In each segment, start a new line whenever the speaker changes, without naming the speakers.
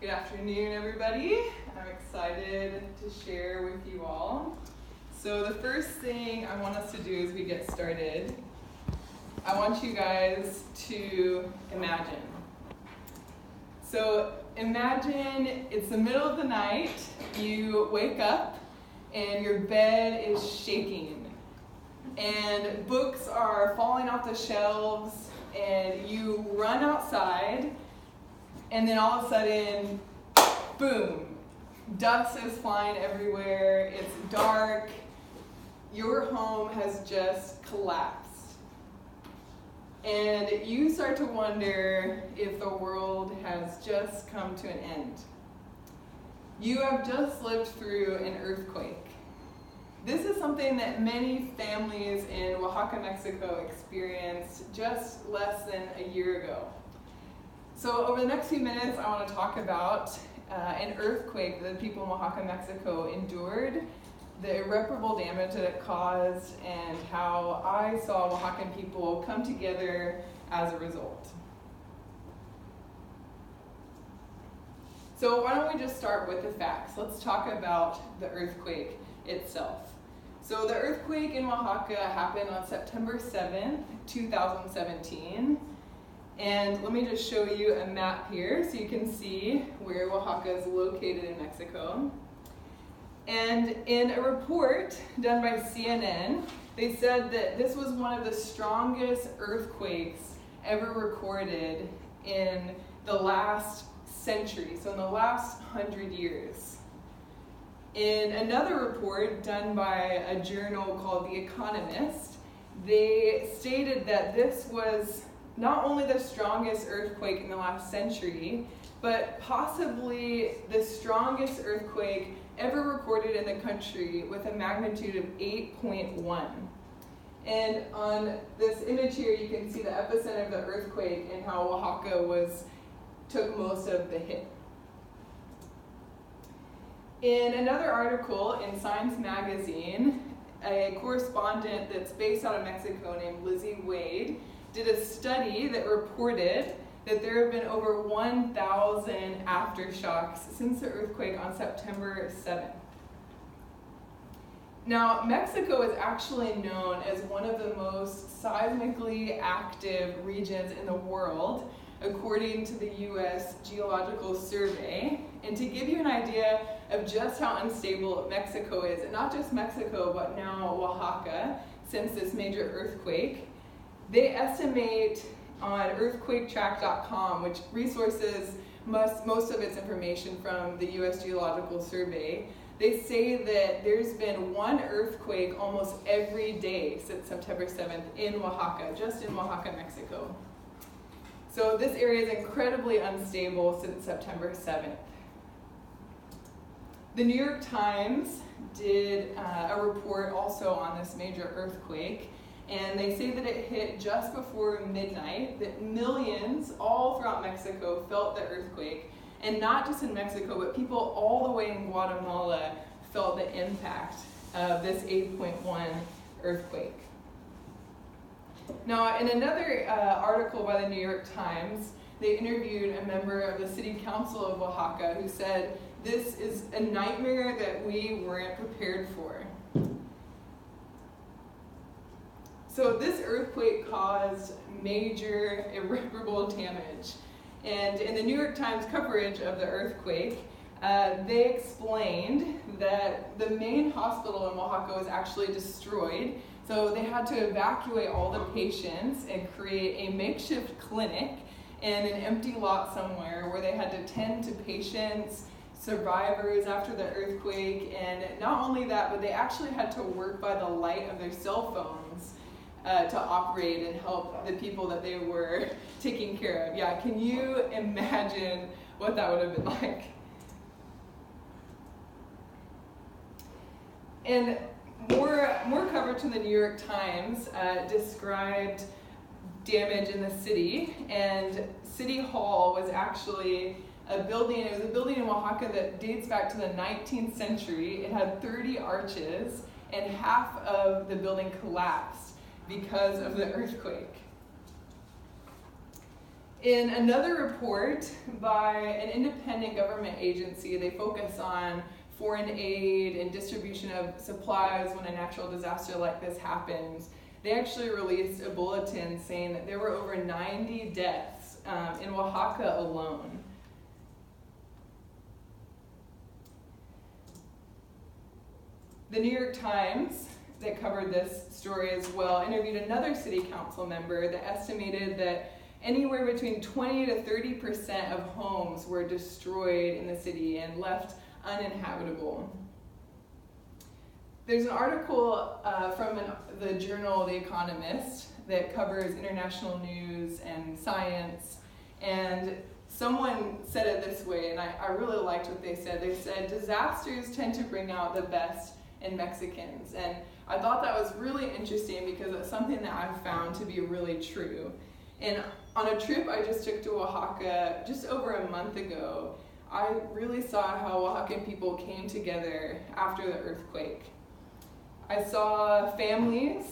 Good afternoon, everybody. I'm excited to share with you all. So the first thing I want us to do as we get started, I want you guys to imagine. So imagine it's the middle of the night, you wake up, and your bed is shaking, and books are falling off the shelves, and you run outside, and then all of a sudden, boom, dust is flying everywhere, it's dark, your home has just collapsed. And you start to wonder if the world has just come to an end. You have just lived through an earthquake. This is something that many families in Oaxaca, Mexico experienced just less than a year ago. So over the next few minutes, I want to talk about an earthquake that the people in Oaxaca, Mexico endured, the irreparable damage that it caused, and how I saw Oaxacan people come together as a result. So why don't we just start with the facts? Let's talk about the earthquake itself. So the earthquake in Oaxaca happened on September 7th, 2017. And let me just show you a map here so you can see where Oaxaca is located in Mexico. And in a report done by CNN, they said that this was one of the strongest earthquakes ever recorded in the last century, so in the last 100 years. In another report done by a journal called The Economist, they stated that this was not only the strongest earthquake in the last century, but possibly the strongest earthquake ever recorded in the country with a magnitude of 8.1. And on this image here, you can see the epicenter of the earthquake and how Oaxaca took most of the hit. In another article in Science magazine, a correspondent that's based out of Mexico named Lizzie Wade did a study that reported that there have been over 1,000 aftershocks since the earthquake on September 7th. Now, Mexico is actually known as one of the most seismically active regions in the world, according to the U.S. Geological Survey. And to give you an idea of just how unstable Mexico is, and not just Mexico, but now Oaxaca, since this major earthquake, they estimate on earthquaketrack.com, which resources most of its information from the U.S. Geological Survey, they say that there's been one earthquake almost every day since September 7th in Oaxaca, just in Oaxaca, Mexico. So this area is incredibly unstable since September 7th. The New York Times did a report also on this major earthquake, and they say that it hit just before midnight, that millions all throughout Mexico felt the earthquake, and not just in Mexico, but people all the way in Guatemala felt the impact of this 8.1 earthquake. Now, in another article by the New York Times, they interviewed a member of the City Council of Oaxaca who said, "This is a nightmare that we weren't prepared for." So this earthquake caused major irreparable damage. And in the New York Times coverage of the earthquake, they explained that the main hospital in Oaxaca was actually destroyed. So they had to evacuate all the patients and create a makeshift clinic in an empty lot somewhere where they had to tend to patients, survivors after the earthquake. And not only that, but they actually had to work by the light of their cell phones to operate and help the people that they were taking care of. Yeah, can you imagine what that would have been like? And more coverage from the New York Times described damage in the city, and City Hall was actually a building. It was a building in Oaxaca that dates back to the 19th century. It had 30 arches, and half of the building collapsed because of the earthquake. In another report by an independent government agency, they focus on foreign aid and distribution of supplies when a natural disaster like this happens. They actually released a bulletin saying that there were over 90 deaths in Oaxaca alone. The New York Times, that covered this story as well, interviewed another city council member that estimated that anywhere between 20 to 30% of homes were destroyed in the city and left uninhabitable. There's an article from the journal The Economist that covers international news and science, and someone said it this way, and I really liked what they said. They said, disasters tend to bring out the best in Mexicans. And I thought that was really interesting because it's something that I've found to be really true. And on a trip I just took to Oaxaca just over a month ago, I really saw how Oaxacan people came together after the earthquake. I saw families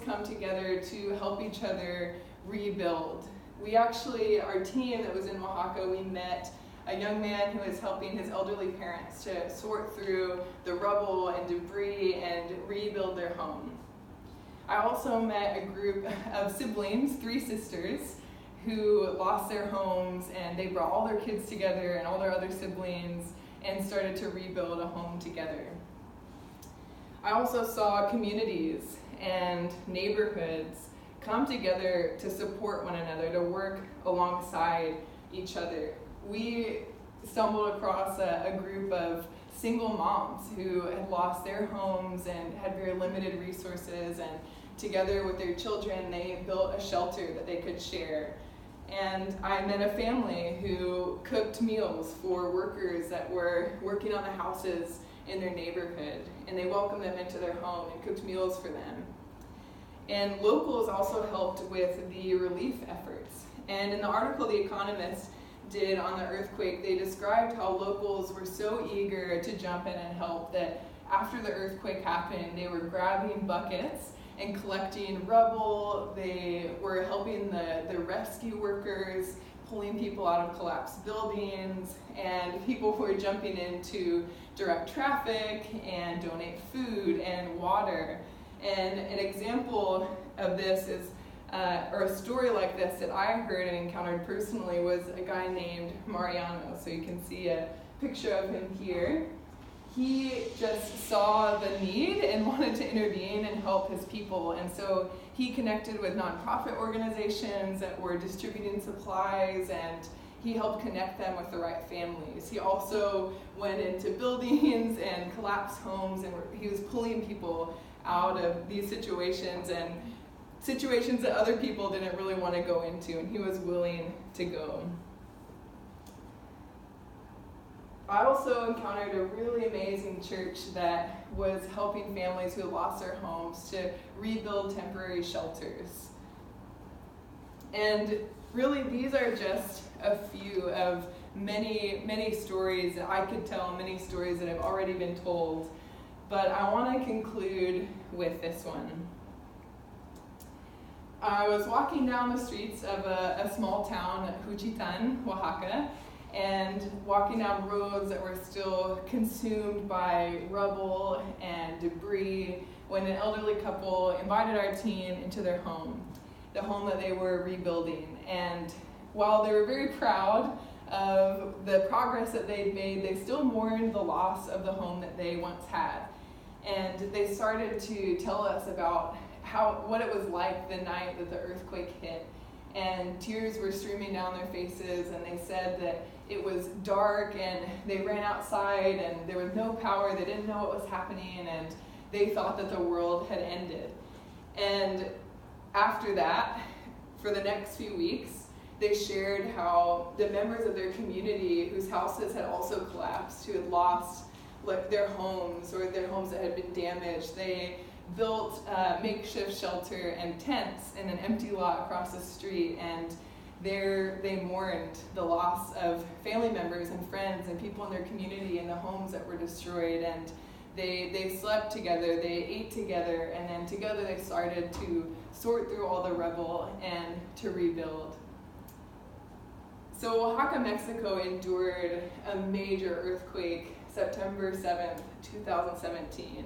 come together to help each other rebuild. Our team that was in Oaxaca, we met a young man who is helping his elderly parents to sort through the rubble and debris and rebuild their home. I also met a group of siblings, 3 sisters, who lost their homes, and they brought all their kids together and all their other siblings and started to rebuild a home together. I also saw communities and neighborhoods come together to support one another, to work alongside each other. We stumbled across a group of single moms who had lost their homes and had very limited resources, and together with their children they built a shelter that they could share. And I met a family who cooked meals for workers that were working on the houses in their neighborhood, and they welcomed them into their home and cooked meals for them. And locals also helped with the relief efforts. And in the article The Economist did on the earthquake, they described how locals were so eager to jump in and help that after the earthquake happened, they were grabbing buckets and collecting rubble. They were helping the rescue workers, pulling people out of collapsed buildings, and people were jumping in to direct traffic and donate food and water. And an example of this is or a story like this that I heard and encountered personally was a guy named Mariano. So you can see a picture of him here. He just saw the need and wanted to intervene and help his people. And so he connected with nonprofit organizations that were distributing supplies, and he helped connect them with the right families. He also went into buildings and collapsed homes, and he was pulling people out of these situations and situations that other people didn't really want to go into, and he was willing to go. I also encountered a really amazing church that was helping families who lost their homes to rebuild temporary shelters. And really, these are just a few of many, many stories that I could tell, many stories that have already been told. But I want to conclude with this one. I was walking down the streets of a small town, Juchitán, Oaxaca, and walking down roads that were still consumed by rubble and debris when an elderly couple invited our team into their home, the home that they were rebuilding. And while they were very proud of the progress that they'd made, they still mourned the loss of the home that they once had. And they started to tell us about what it was like the night that the earthquake hit. And tears were streaming down their faces, and they said that it was dark and they ran outside and there was no power, they didn't know what was happening, and they thought that the world had ended. And after that, for the next few weeks, they shared how the members of their community whose houses had also collapsed, who had lost their homes or their homes that had been damaged, they built a makeshift shelter and tents in an empty lot across the street, and there they mourned the loss of family members and friends and people in their community and the homes that were destroyed. And they slept together, they ate together, and then together they started to sort through all the rubble and to rebuild. So Oaxaca, Mexico endured a major earthquake September 7th, 2017.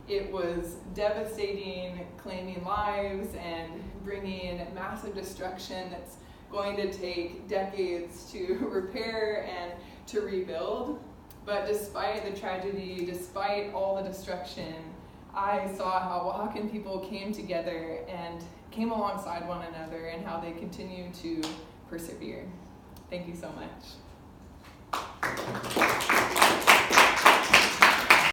It was devastating, claiming lives and bringing massive destruction that's going to take decades to repair and to rebuild. But despite the tragedy, despite all the destruction, I saw how Oaxacan people came together and came alongside one another and how they continue to persevere. Thank you so much.